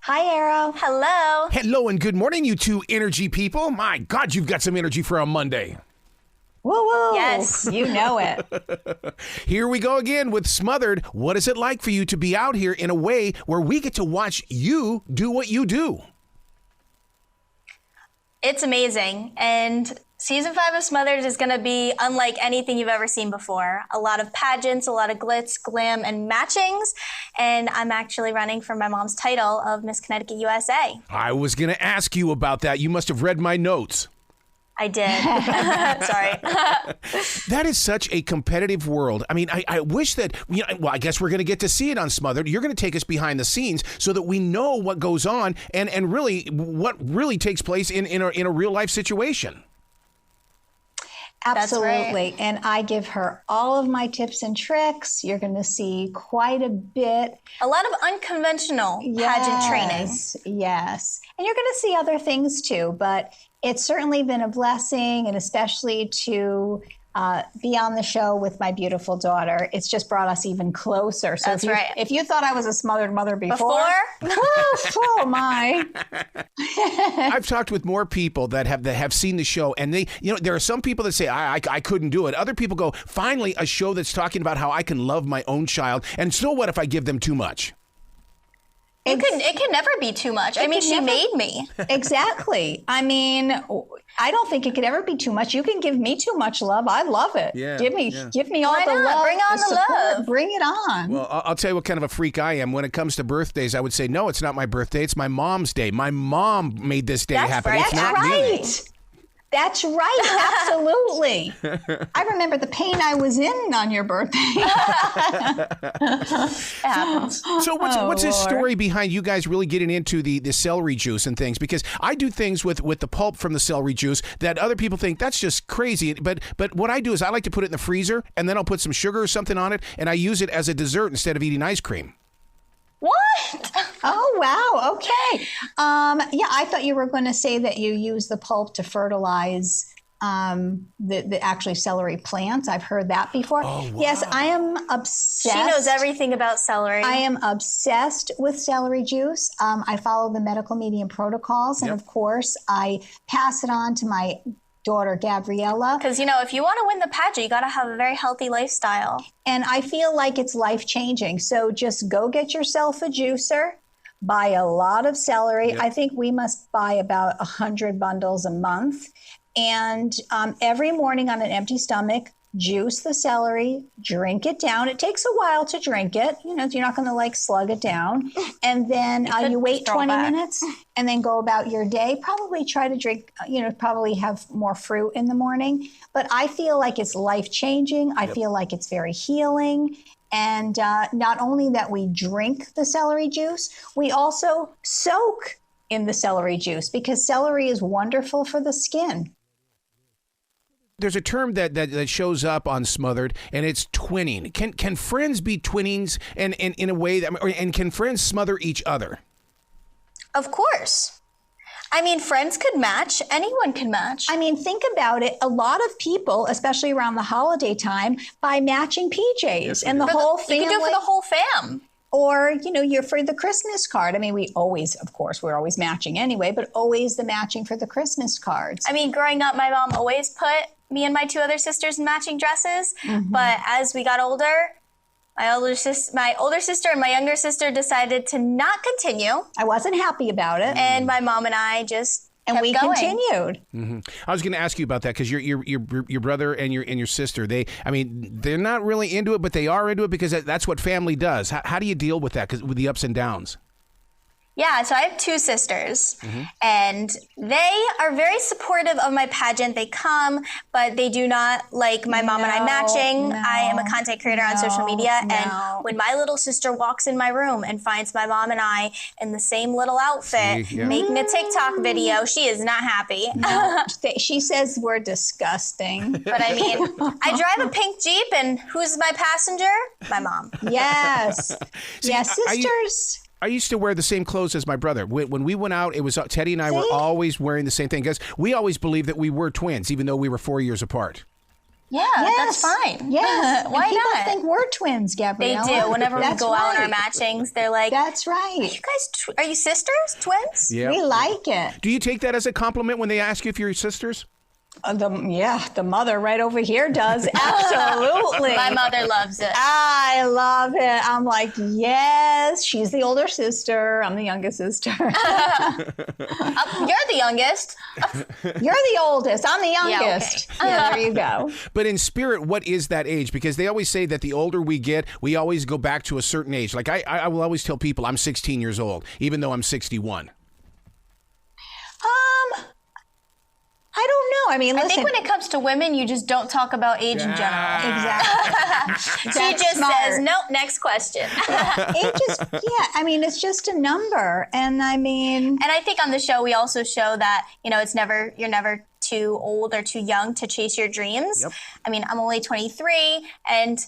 Hi, Arrow. Hello. Hello and good morning, you two energy people. My God, you've got some energy for a Monday. Woo woo. Yes. You know it. Here we go again with Smothered. What is it like for you to be out here in a way where we get to watch you do what you do? It's amazing. And season 5 of Smothered is going to be unlike anything you've ever seen before. A lot of pageants, a lot of glitz, glam, and matchings. And I'm actually running for my mom's title of Miss Connecticut USA. I was going to ask you about that. You must have read my notes. I did. Sorry. That is such a competitive world. I mean, I wish that, well, I guess we're going to get to see it on Smothered. You're going to take us behind the scenes so that we know what goes on and really what really takes place in a real life situation. Absolutely. Right. And I give her all of my tips and tricks. You're going to see quite a bit. A lot of unconventional pageant training. Yes. And you're going to see other things too, but it's certainly been a blessing, and especially to be on the show with my beautiful daughter. It's just brought us even closer. So That's right. If you thought I was a smothered mother before? Oh my. I've talked with more people that have seen the show, and they, there are some people that say, I couldn't do it. Other people go, finally, a show that's talking about how I can love my own child. And so what if I give them too much? It can never be too much. I mean, she made me. Exactly. I mean, I don't think it could ever be too much. You can give me too much love. I love it. Yeah, give me all Why the not? love. Bring on the love. Bring it on. Well, I'll tell you what kind of a freak I am. When it comes to birthdays, I would say, no, it's not my birthday. It's my mom's day. My mom made this day happen. Right. It's not right. me. That's right. Absolutely. I remember the pain I was in on your birthday. It happens. So what's this story behind you guys really getting into the celery juice and things? Because I do things with the pulp from the celery juice that other people think that's just crazy. But what I do is I like to put it in the freezer, and then I'll put some sugar or something on it, and I use it as a dessert instead of eating ice cream. What? Oh, wow. Okay. Yeah, I thought you were going to say that you use the pulp to fertilize the actually celery plants. I've heard that before. Oh, wow. Yes, I am obsessed. She knows everything about celery. I am obsessed with celery juice. I follow the medical medium protocols. And of course, I pass it on to my daughter, Gabriella. Because, if you want to win the pageant, you got to have a very healthy lifestyle. And I feel like it's life-changing. So just go get yourself a juicer, buy a lot of celery. Yep. I think we must buy about 100 bundles a month. And every morning on an empty stomach, juice the celery, drink it down. It takes a while to drink it. You're not going to slug it down. And then you wait 20 minutes and then go about your day. Probably try to drink, probably have more fruit in the morning. But I feel like it's life-changing. I feel like it's very healing. And not only that we drink the celery juice, we also soak in the celery juice because celery is wonderful for the skin. There's a term that shows up on Smothered, and it's twinning. Can friends be twinnings and in a way and can friends smother each other? Of course. I mean, friends could match. Anyone can match. I mean, think about it. A lot of people, especially around the holiday time, buy matching PJs and the whole family. You can do it for the whole fam. Or, you're for the Christmas card. I mean, we're always matching anyway, but always the matching for the Christmas cards. I mean, growing up, my mom always put me and my 2 other sisters in matching dresses. Mm-hmm. But as we got older, my older sister and my younger sister decided to not continue. I wasn't happy about it. And my mom and I just kept going. Continued. Mm-hmm. I was going to ask you about that because your brother and your sister, they're not really into it, but they are into it because that's what family does. How do you deal with that? 'Cause with the ups and downs? Yeah, so I have 2 sisters, and they are very supportive of my pageant. They come, but they do not like my mom and I matching. I am a content creator on social media, and when my little sister walks in my room and finds my mom and I in the same little outfit, making a TikTok video, she is not happy. No. She says we're disgusting. But I mean, I drive a pink Jeep, and who's my passenger? My mom. Yes. Yes, sisters. I used to wear the same clothes as my brother. When we went out, it was Teddy and I were always wearing the same thing because we always believed that we were twins, even though we were 4 years apart. Yeah, that's fine. Yes. Why and people not? think we're twins, They Gabriella. do. Whenever we That's go out on our right. matchings, they're like, That's right. you guys, are you sisters? Twins? Yeah. We like it. Do you take that as a compliment when they ask you if you're sisters? The mother right over here does. Absolutely. My mother loves it. I love it. I'm like, yes, she's the older sister. I'm the youngest sister. You're the youngest. You're the oldest. I'm the youngest. okay. Yeah, there you go. But in spirit, what is that age? Because they always say that the older we get, we always go back to a certain age. Like I will always tell people I'm 16 years old, even though I'm 61. I don't know. I mean, listen. I think when it comes to women, you just don't talk about age in general. Exactly. She just says, nope, next question. I mean, it's just a number. And I mean. And I think on the show, we also show that, you're never too old or too young to chase your dreams. Yep. I mean, I'm only 23 and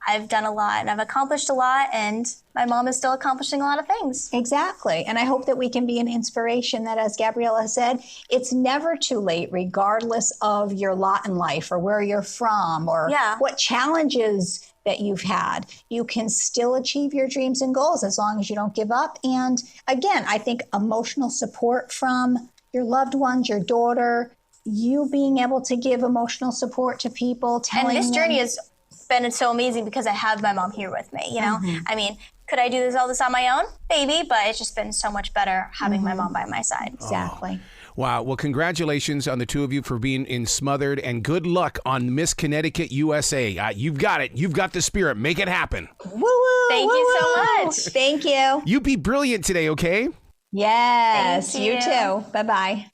I've done a lot and I've accomplished a lot, and my mom is still accomplishing a lot of things. Exactly. And I hope that we can be an inspiration that, as Gabriella said, it's never too late, regardless of your lot in life or where you're from or what challenges that you've had. You can still achieve your dreams and goals as long as you don't give up. And again, I think emotional support from your loved ones, your daughter, you being able to give emotional support to people, telling And this them, journey has been so amazing because I have my mom here with me, I mean, could I do all this on my own? Maybe, but it's just been so much better having my mom by my side. Exactly. Wow. Well, congratulations on the two of you for being in Smothered, and good luck on Miss Connecticut USA. You've got it. You've got the spirit. Make it happen. Woo-woo, Thank you so much. Thank you. You be brilliant today, okay? Yes, Thank you you. too. Bye-bye.